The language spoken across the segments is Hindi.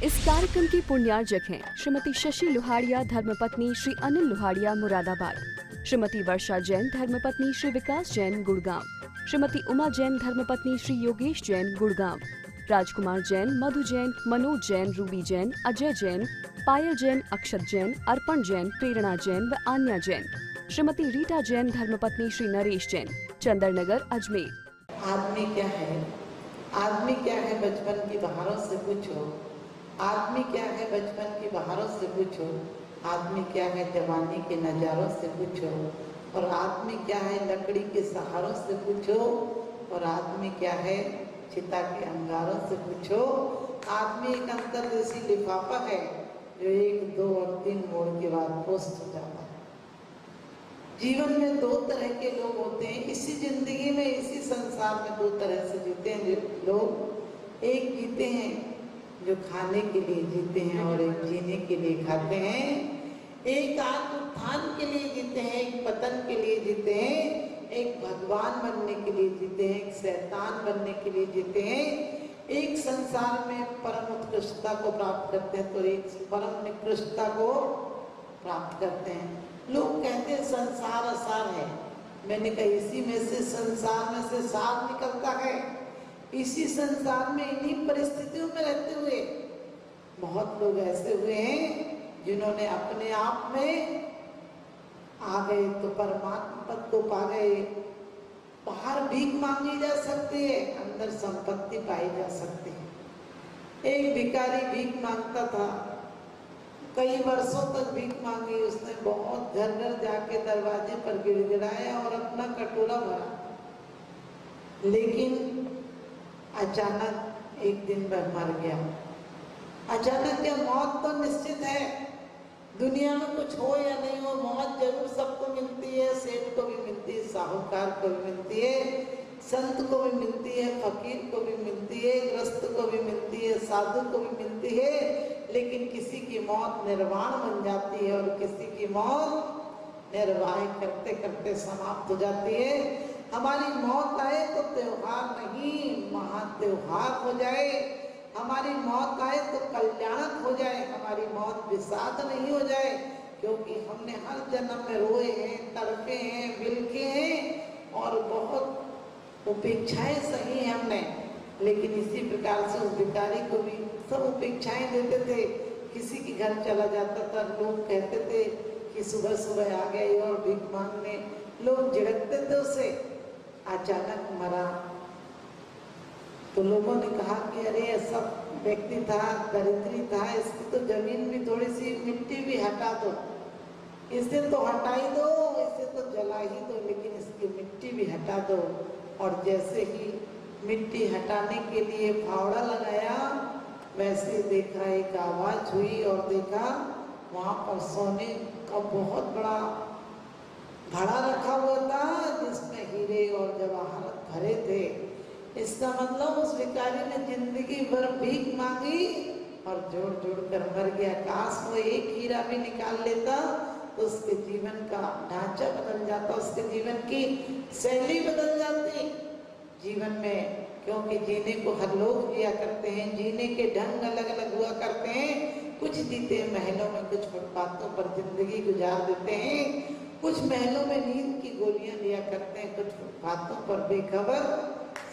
इस कार्यक्रम की पुण्यार्जक हैं श्रीमती शशि लोहाड़िया धर्मपत्नी श्री अनिल लोहाड़िया मुरादाबाद, श्रीमती वर्षा जैन धर्मपत्नी श्री विकास जैन गुड़गांव, श्रीमती उमा जैन धर्मपत्नी श्री योगेश जैन गुड़गांव, राजकुमार जैन, मधु जैन, मनोज जैन, रूबी जैन, अजय जैन, पायल जैन, अक्षत जैन, अर्पण जैन, प्रेरणा जैन व आन्या जैन, श्रीमती रीटा जैन धर्मपत्नी श्री नरेश जैन, चंदरनगर अजमेर। आदमी क्या है? आदमी क्या है बचपन की बहारों से पूछो। आदमी क्या है बचपन की बहारों से पूछो। आदमी क्या है जवानी के नजारों से पूछो। और आदमी क्या है लकड़ी के सहारों से पूछो। और आदमी क्या है चिता के अंगारों से पूछो। आदमी एक अंतर्देशी लिफाफा है जो 1, 2 और 3 मोड़ के बाद पोस्ट हो जाता है। जीवन में 2 तरह के लोग होते हैं। इसी जिंदगी में, इसी संसार में 2 तरह से जीते हैं जो लोग। एक जीते हैं जो खाने के लिए जीते हैं और एक जीने के लिए खाते हैं। एक आत्मोत्थान के लिए जीते हैं, एक पतन के लिए जीते हैं, एक भगवान बनने के लिए जीते हैं, एक शैतान बनने के लिए जीते हैं। एक संसार में परम उत्कृष्टता को प्राप्त करते हैं तो एक परम निकृष्टता को प्राप्त करते हैं। लोग कहते हैं संसार असार है। मैंने कहा इसी में से संसार में से सार निकलता है। इसी संसार में इन्हीं परिस्थितियों में रहते हुए बहुत लोग ऐसे हुए हैं जिन्होंने अपने आप में आ गए तो परमात्मा पद को पा गए। बाहर भीख मांगी जा सकती है, अंदर संपत्ति पाई जा सकती है। एक भिखारी भीख मांगता था, कई वर्षों तक भीख मांगी उसने। बहुत घर घर जाके दरवाजे पर गिड़गिड़ाया और अपना कटोरा भरा, लेकिन अचानक एक दिन वह मर गया। अचानक क्या? मौत तो निश्चित है। दुनिया में कुछ हो या नहीं हो, मौत जरूर सबको मिलती है। सेठ को भी मिलती है, साहूकार को भी मिलती है, संत को भी मिलती है, फकीर को भी मिलती है, ग्रस्त को भी मिलती है, साधु को भी मिलती है। लेकिन किसी की मौत निर्वाण बन जाती है और किसी की मौत निर्वाह करते करते समाप्त हो जाती है। हमारी मौत आए तो त्योहार नहीं, महात्योहार हो जाए। हमारी मौत आए तो कल्याणक हो जाए। हमारी मौत विषाद नहीं हो जाए, क्योंकि हमने हर जन्म में रोए हैं, तड़पे हैं, बिलखे हैं और बहुत उपेक्षाएं सही हैं हमने। लेकिन इसी प्रकार से उस भिखारी को भी सब उपेक्षाएं देते थे। किसी के घर चला जाता था, लोग कहते थे कि सुबह सुबह आ गए और भीख मांगने। लोग झिड़कते थे उसे। अचानक मरा तो लोगों ने कहा कि अरे ऐसा व्यक्ति था, दरिद्री था, इसकी तो जमीन भी थोड़ी सी मिट्टी भी हटा दो, इसे तो हटा ही दो, इसे तो जला ही दो, लेकिन इसकी मिट्टी भी हटा दो। और जैसे ही मिट्टी हटाने के लिए फावड़ा लगाया, वैसे देखा एक आवाज हुई और देखा वहां पर सोने का बहुत बड़ा घड़ा रखा हुआ था जिसमें हीरे और जवाहरात भरे थे। इसका मतलब उस भिखारी ने जिंदगी भर भीख मांगी और जोड़ जोड़ कर मर गया। काश वो एक हीरा भी निकाल लेता तो उसके जीवन का ढांचा बदल जाता, उसके जीवन की शैली बदल जाती। जीवन में क्योंकि जीने को हर लोग जिया करते हैं, जीने के ढंग अलग अलग हुआ करते हैं। कुछ जीते हैं महलों में, कुछ फुटपाथों पर जिंदगी गुजार देते हैं, कुछ महलों में नींद की गोलियां लिया करते हैं, कुछ फुटपाथों पर बेखबर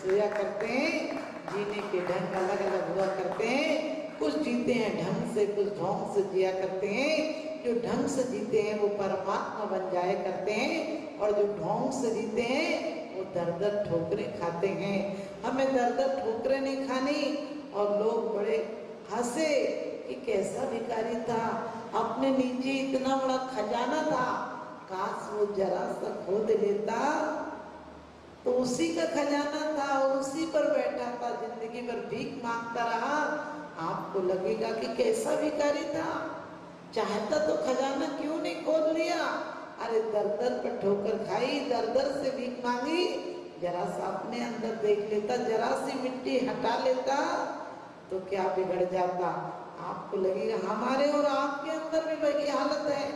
सोया करते हैं। जीने के ढंग अलग अलग हुआ करते हैं। कुछ जीते हैं ढंग से, कुछ ढोंग से जिया करते हैं। जो ढंग से जीते हैं वो परमात्मा बन जाया करते हैं, और जो ढोंग से जीते हैं वो दर दर ठोकरें खाते हैं। हमें दर दर ठोकरें नहीं खानी। और लोग बड़े हंसे कि कैसा भिखारी था, अपने नीचे इतना बड़ा खजाना था, काश वो जरा सा खोद लेता तो उसी का खजाना था और उसी पर बैठा था, जिंदगी भर भीख मांगता रहा। आपको लगेगा कि कैसा भिखारी था, चाहता तो खजाना क्यों नहीं खोद लिया। अरे दर दर पर ठोकर खाई, दर दर से भीख मांगी, जरा सा अपने अंदर देख लेता, जरा सी मिट्टी हटा लेता तो क्या बिगड़ जाता। आपको लगेगा हमारे और आपके अंदर भी वही हालत है।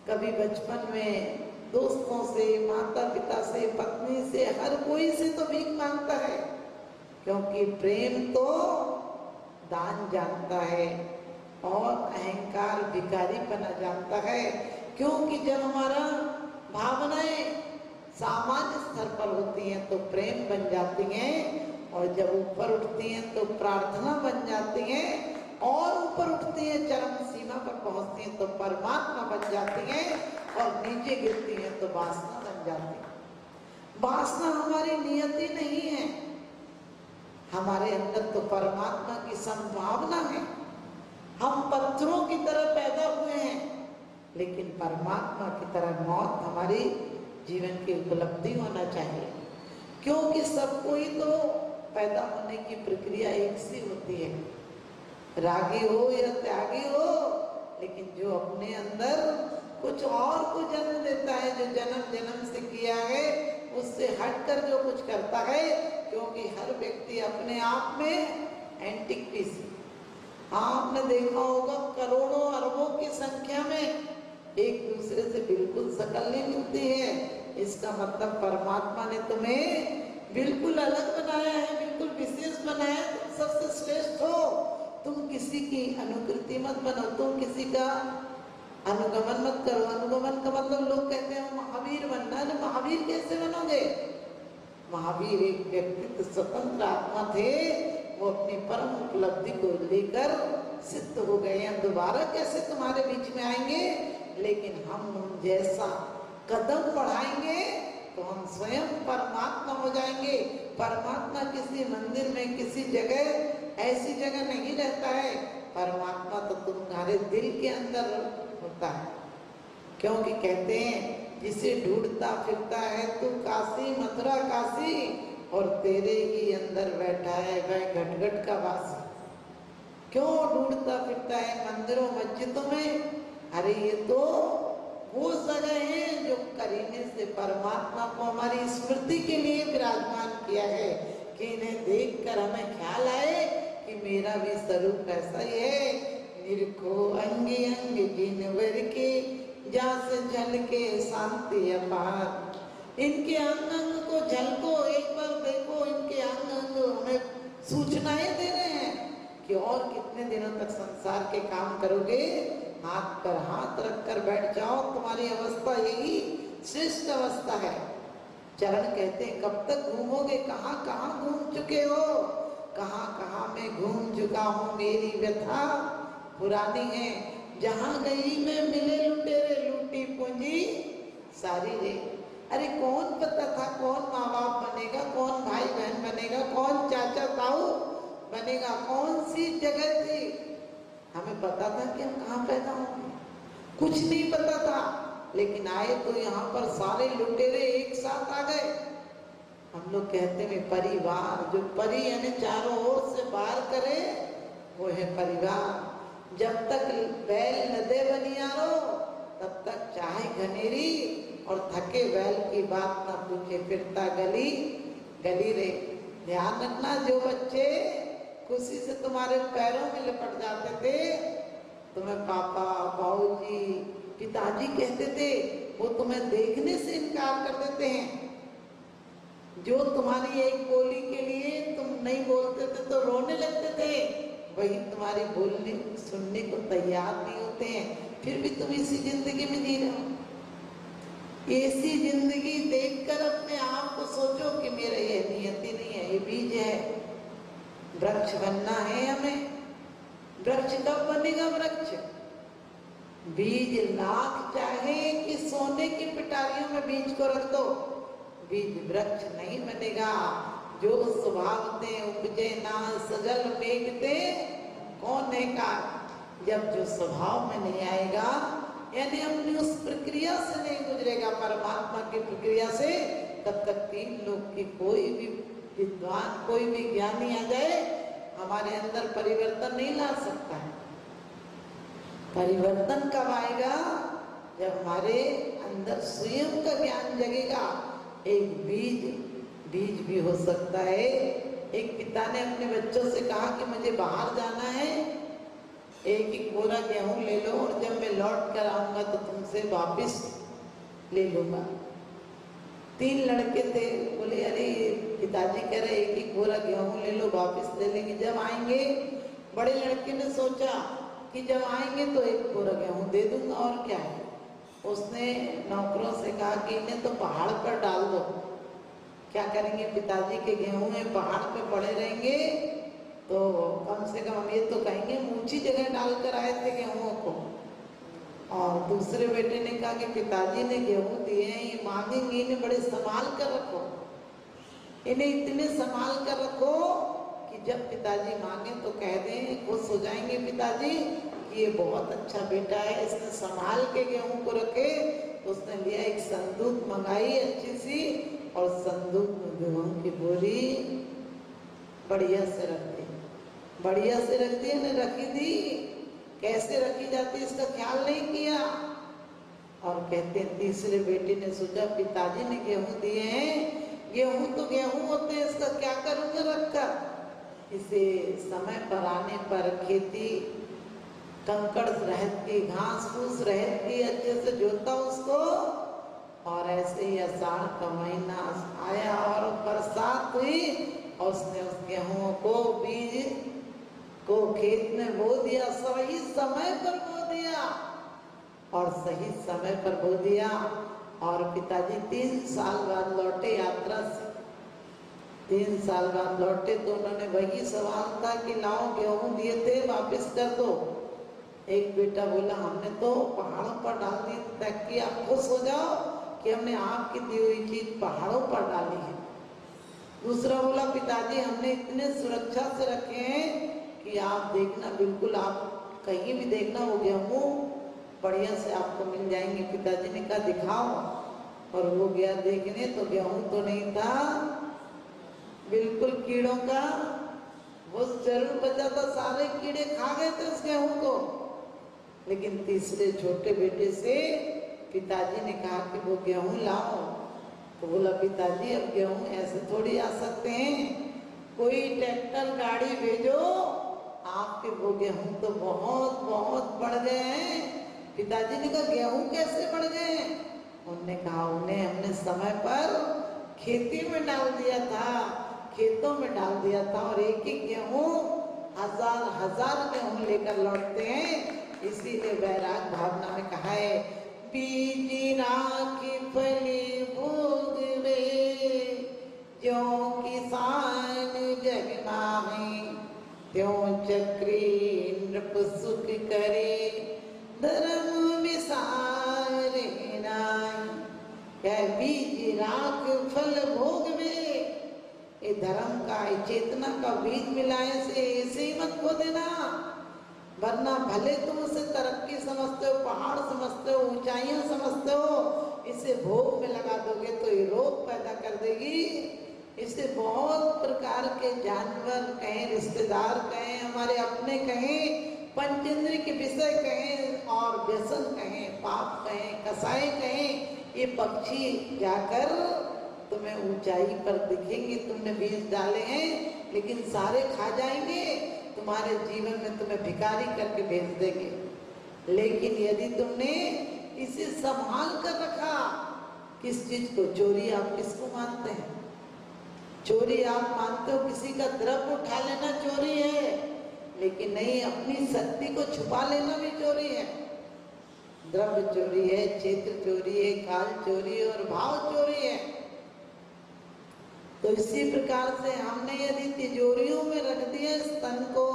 कभी बचपन में दोस्तों से, माता पिता से, पत्नी से, हर कोई से तो भीख मांगता है, क्योंकि प्रेम तो दान जानता है और अहंकार भिखारीपना जानता है। क्योंकि जब हमारा भावनाएं सामान्य स्तर पर होती हैं तो प्रेम बन जाती हैं, और जब ऊपर उठती हैं तो प्रार्थना बन जाती हैं, और ऊपर उठती हैं चरम सीमा पर पहुंचती हैं तो परमात्मा बन जाती हैं, और नीचे गिरती हैं तो वासना बन जाती है। वासना हमारी नियति नहीं है, हमारे अंदर तो परमात्मा की संभावना है। हम पत्थरों की तरह पैदा हुए हैं, लेकिन परमात्मा की तरह मौत हमारी जीवन की उपलब्धि होना चाहिए। क्योंकि सबको ही तो पैदा होने की प्रक्रिया एक सी होती है, रागी हो या त्यागी हो, लेकिन जो अपने अंदर कुछ और को जन्म देता है, जो जन्म जन्म से किया है उससे हटकर जो कुछ करता है, क्योंकि हर व्यक्ति अपने आप में एंटिक पीस है। आपने देखा होगा करोड़ों अरबों की संख्या में एक दूसरे से बिल्कुल शकल नहीं मिलती है। इसका मतलब परमात्मा ने तुम्हें बिल्कुल अलग बनाया है, बिल्कुल विशेष बनाया है। तुम सबसे श्रेष्ठ हो, तुम किसी की अनुकृति मत बनो, तुम किसी का अनुगमन मत करो। अनुगमन का मतलब लोग कहते हैं महावीर बनना है, महावीर कैसे बनोगे? महावीर एक व्यक्तित्व स्वतंत्र आत्मा थे, वो अपनी परम उपलब्धि को लेकर सिद्ध हो गए हैं। दोबारा कैसे तुम्हारे बीच में आएंगे? लेकिन हम जैसा कदम बढ़ाएंगे तो हम स्वयं परमात्मा हो जाएंगे। परमात्मा किसी मंदिर में, किसी जगह, ऐसी जगह नहीं रहता है। परमात्मा तो तुम्हारे दिल के अंदर होता है। क्योंकि कहते हैं जिसे ढूंढता फिरता है तू काशी मथुरा काशी, और तेरे ही अंदर बैठा है वह घट घट का वासी। क्यों ढूंढता फिरता है मंदिरों मस्जिदों में? अरे ये तो वो जगह है जो करीने से परमात्मा को हमारी स्मृति के लिए विराजमान किया है, कि इन्हें देखकर हमें ख्याल आए कि मेरा भी स्वरूप ऐसा ही है। निरखो अंगी अंग जिनवर के, जहाँ से झलके शांति अपार। इनके अंग अंग को झलको, एक बार देखो, इनके अंग अंग हमें सूचनाएं दे रहे हैं कि और कितने दिनों तक संसार के काम करोगे। हाथ पर हाथ रखकर बैठ जाओ, तुम्हारी अवस्था यही श्रेष्ठ अवस्था है। चरण कहते हैं कब तक घूमोगे? कहाँ कहाँ घूम चुके हो, कहाँ कहाँ मैं घूम चुका हूँ, मेरी व्यथा पुरानी है। जहाँ गई मैं मिले लुटेरे, लूटी पूंजी सारी रे। अरे कौन पता था कौन माँ बाप बनेगा, कौन भाई बहन बनेगा, कौन चाचा ताऊ बनेगा? कौन सी जगह थी? हमें पता था कि हम कहाँ पैदा होंगे? कुछ नहीं पता था, लेकिन आए तो यहाँ पर सारे लुटेरे एक साथ आ गए। हम लोग कहते हैं परिवार, जो परी यानी चारों ओर से बाहर करे वो है परिवार। जब तक बैल न दे बनियारो तब तक चाहे घनेरी, और थके बैल की बात ना पूछे फिरता गली गली रे। ध्यान रखना, जो बच्चे खुशी से तुम्हारे पैरों में लिपट जाते थे, तुम्हें पापा बाबूजी पिताजी कहते थे, वो तुम्हें देखने से इनकार कर देते हैं। जो तुम्हारी एक बोली के लिए तुम नहीं बोलते थे तो रोने लगते थे, वही तुम्हारी बोलने सुनने को तैयार नहीं होते हैं। फिर भी तुम इसी जिंदगी में जी रहे हो। ऐसी जिंदगी देखकर अपने आप को सोचो कि मेरा ये नियति नहीं है, ये बीज है। वृक्ष बनना है हमें। वृक्ष कब बनेगा? वृक्ष बीज लाख चाहे कि सोने की पिटारियों में बीज को रख दो, बीज वृक्ष नहीं बनेगा। जो स्वभावते उपजे ना सजल मेघते कौन है का। जब जो स्वभाव में नहीं आएगा, यानी अपनी उस प्रक्रिया से नहीं गुजरेगा, परमात्मा की प्रक्रिया से, तब तक तीन लोग की कोई भी विद्वान, कोई भी ज्ञानी आ जाए, हमारे अंदर परिवर्तन नहीं ला सकता है। परिवर्तन कब आएगा? जब हमारे अंदर स्वयं का ज्ञान जगेगा। एक बीज भी हो सकता है। एक पिता ने अपने बच्चों से कहा कि मुझे बाहर जाना है, एक ही बोरा गेहूं ले लो और जब मैं लौट कर आऊंगा तो तुमसे वापस ले लूंगा। 3 लड़के थे, बोले अरे पिताजी कह रहे एक ही बोरा गेहूं ले लो, वापस ले लेंगे, जब आएंगे बड़े लड़के ने सोचा कि जब आएंगे तो एक बोरा गेहूं दे दूंगा और क्या है। उसने नौकरों से कहा कि इन्हें तो पहाड़ पर डाल दो। क्या करेंगे, पिताजी के गेहूं में पहाड़ पे पड़े रहेंगे तो कम से कम हम ये तो कहेंगे ऊंची जगह डालकर आए थे गेहूं को। और दूसरे बेटे ने कहा कि पिताजी ने गेहूं दिए हैं, ये मांगेंगे, इन्हें बड़े संभाल कर रखो, इन्हें इतने संभाल कर रखो कि जब पिताजी मांगे तो कह दें, खुश हो जाएंगे पिताजी कि ये बहुत अच्छा बेटा है, इसने संभाल के गेहूं को रखे। तो उसने लिया, एक संदूक मंगाई अच्छी सी, और संदूक में गेहूं की बोरी बढ़िया से रख दी, बढ़िया से रख दी ने रखी दी। कैसे रखी जाती इसका ख्याल नहीं किया। और कहते हैं तीसरे बेटे ने सोचा पिताजी ने गेहूं दिए हैं, गेहूं तो गेहूं होते हैं, इसका क्या करूंगा रखकर। इसे समय पर आने पर खेती कंकड़ रहती, घास फूस रहती, अच्छे से जोता उसको। और ऐसे ही आषाढ़ का महीना आया और बरसात हुई और उसने उस गेहूं को, बीज को खेत में बो दिया, सही समय पर बो दिया और सही समय पर बो दिया। और पिताजी 3 साल बाद लौटे यात्रा से। 3 साल बाद लौटे तो उन्होंने वही सवाल था कि लाओ गेहूं दिए थे वापस कर दो। एक बेटा बोला हमने तो पहाड़ों पर डाल दी ताकि आप खुश हो जाओ कि हमने आपकी दी हुई चीज पहाड़ों पर डाली है। दूसरा बोला पिताजी हमने इतने सुरक्षा से रखे हैं कि आप देखना, बिल्कुल आप कहीं भी देखना वो गेहूं बढ़िया से आपको मिल जाएंगे। पिताजी ने कहा दिखाओ, और वो गया देखने तो गेहूं तो नहीं था, बिल्कुल कीड़ों का वो जरूर बचा था, सारे कीड़े खा गए थे उस गेहूं को। लेकिन तीसरे छोटे बेटे से पिताजी ने कहा कि वो गेहूं लाओ। तो बोला पिताजी अब गेहूं ऐसे थोड़ी आ सकते हैं, कोई ट्रैक्टर गाड़ी भेजो, आपके वो गेहूं तो बहुत बहुत बढ़ गए हैं। पिताजी ने कहा गेहूं कैसे बढ़ गए हैं? उन्होंने कहा उन्हें हमने समय पर खेती में डाल दिया था, खेतों में डाल दिया था, और एक एक गेहूं हजार हजार गेहूं लेकर लौटते हैं। इसीलिए वैराग भावना में कहा है बीज राखी फली भोग वे, ज्यों किसान जग माहे, त्यों चक्री नृप सुख करे, धर्म विसारे नाई। क्या बीज राख फल भोग में, ये धर्म का, ये चेतना का बीज मिलाए से ऐसे ही मत खो देना, वरना भले तुम उसे तरक्की समझते हो, पहाड़ समझते हो, ऊंचाइयां समझते हो, इसे भोग में लगा दोगे तो ये रोग पैदा कर देगी। इसे बहुत प्रकार के जानवर कहें, रिश्तेदार कहें, हमारे अपने कहें, पंचेंद्रिय के विषय कहें, और व्यसन कहें, पाप कहें, कसाई कहें, ये पक्षी जाकर तुम्हें ऊंचाई पर दिखेंगे, तुमने बीज डाले हैं लेकिन सारे खा जाएंगे, तुम्हारे जीवन में तुम्हें भिखारी करके भेज देंगे। लेकिन यदि तुमने इसे संभाल कर रखा, किस चीज को, चोरी आप किसको मानते हैं? चोरी आप मानते हो किसी का द्रव्य उठा लेना चोरी है, लेकिन नहीं, अपनी शक्ति को छुपा लेना भी चोरी है। द्रव्य चोरी है, क्षेत्र चोरी है, काल चोरी है और भाव चोरी है। तो इसी प्रकार से हमने यदि तिजोरियों में रख दिया इस तन को,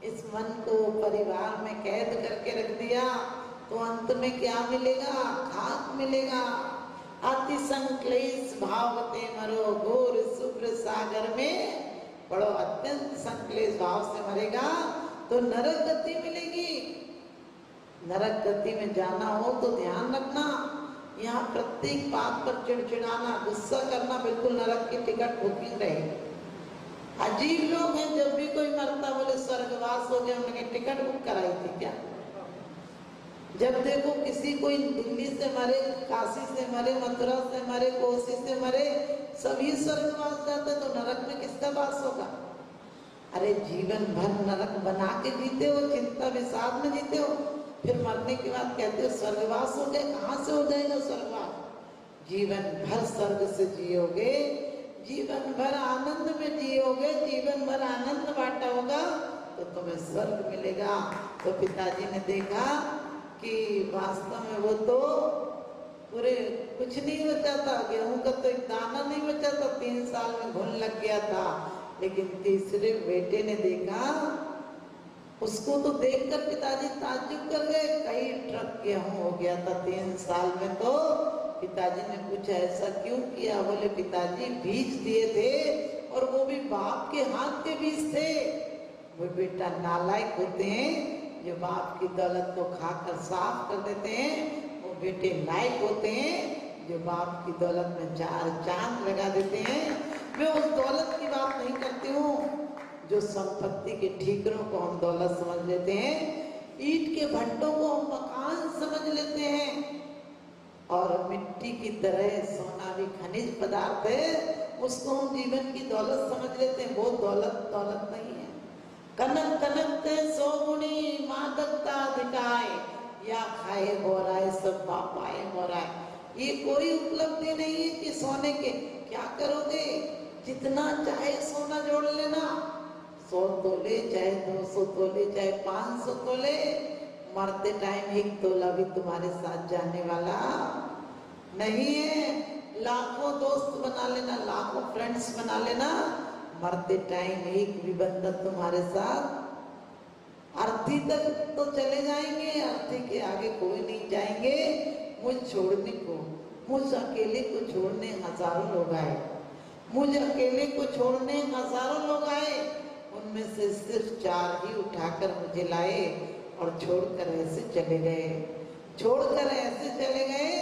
इस मन को परिवार में कैद करके रख दिया, तो अंत में क्या मिलेगा? खाक मिलेगा। अति संक्लेश भावते मरो, घोर शुभ्र सागर में पड़ो। अत्यंत संक्लेश भाव से मरेगा तो नरक गति मिलेगी। नरक गति में जाना हो तो ध्यान रखना, यहाँ प्रत्येक बात पर चिड़चिड़ाना, गुस्सा करना बिल्कुल नरक की टिकट बुकिंग रहेगी। अजीब लोग हैं, जब भी कोई मरता बोले स्वर्गवास हो गया, उन्होंने टिकट बुक कराई थी क्या? जब देखो किसी कोई दिल्ली से मरे, काशी से मरे, मथुरा से मरे, कोसी से मरे, सभी स्वर्गवास जाते, तो नरक में किसका वास होगा? अरे जीवन भर नरक बना के जीते हो, चिंता विषाद में जीते हो, फिर मरने के बाद कहते हो स्वर्गवास हो गए। कहाँ से हो जाएगा स्वर्गवास? जीवन भर स्वर्ग से जियोगे, जीवन भर आनंद में जियोगे, जीवन भर आनंद बांटा होगा, तो तुम्हें स्वर्ग मिलेगा। तो पिताजी ने देखा कि वास्तव में वो तो पूरे कुछ नहीं बचा था, गेहूं का तो एक दाना नहीं बचा था, 3 साल में घुन लग गया था। लेकिन तीसरे बेटे ने देखा, उसको तो देखकर पिताजी ताज्जुब कर गए, कई ट्रक गेहूं हो गया था 3 साल में। तो पिताजी ने पूछा ऐसा क्यों किया? बोले पिताजी बीज दिए थे और वो भी बाप के हाथ के बीज थे। वो बेटा नालायक होते हैं जो बाप की दौलत को खाकर साफ कर देते हैं, वो बेटे लायक होते हैं जो बाप की दौलत में 4 चांद लगा देते हैं। मैं उस दौलत की बात नहीं करती हूँ जो संपत्ति के ठीकरों को हम दौलत समझ लेते हैं, ईंट के भट्टों को हम मकान समझ लेते हैं, और मिट्टी की तरह सोना भी खनिज पदार्थ है, उसको हम जीवन की दौलत समझ लेते हैं। वो दौलत नहीं है। कनक कनक ते 100 गुणी मादकता दिखाए, या खाए बोराए सब बापाए मोराए। ये कोई उपलब्धि नहीं है कि सोने के क्या करोगे, जितना चाहे सोना जोड़ लेना, 100 तोले चाहे 200 तोले चाहे 500 तोले, मरते टाइम 1 तोला भी तुम्हारे साथ जाने वाला नहीं है। लाखों दोस्त बना लेना, लाखों फ्रेंड्स बना लेना, मरते टाइम एक भी बंदा तुम्हारे साथ, अर्थी तक तो चले जाएंगे, अर्थी के आगे कोई नहीं जाएंगे। मुझ छोड़ने को, मुझ अकेले को छोड़ने हजारों लोग आए, मुझ अकेले को छोड़ने हजारों लोग आए, उनमें से सिर्फ 4 ही उठाकर मुझे लाए और छोड़कर ऐसे चले गए, छोड़कर ऐसे चले गए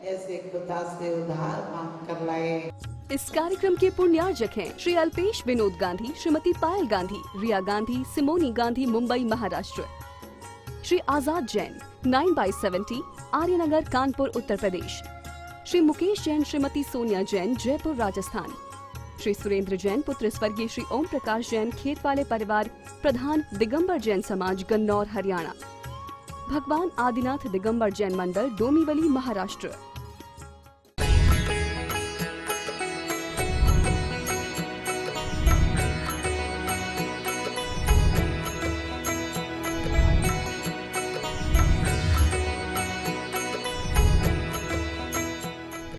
जैसे खुदा से उधार मांग कर लाए। इस कार्यक्रम के पुण्यार्जक हैं श्री अल्पेश विनोद गांधी, श्रीमती पायल गांधी, रिया गांधी, सिमोनी गांधी, मुंबई महाराष्ट्र। श्री आजाद जैन 9/70 आर्यनगर, कानपुर, उत्तर प्रदेश। श्री मुकेश जैन, श्रीमती सोनिया जैन, जयपुर, राजस्थान। श्री सुरेंद्र जैन पुत्र स्वर्गीय श्री ओम प्रकाश जैन, खेतवाले परिवार, प्रधान दिगंबर जैन समाज, गन्नौर, हरियाणा। भगवान आदिनाथ दिगंबर जैन मंदिर, डोंबिवली, महाराष्ट्र।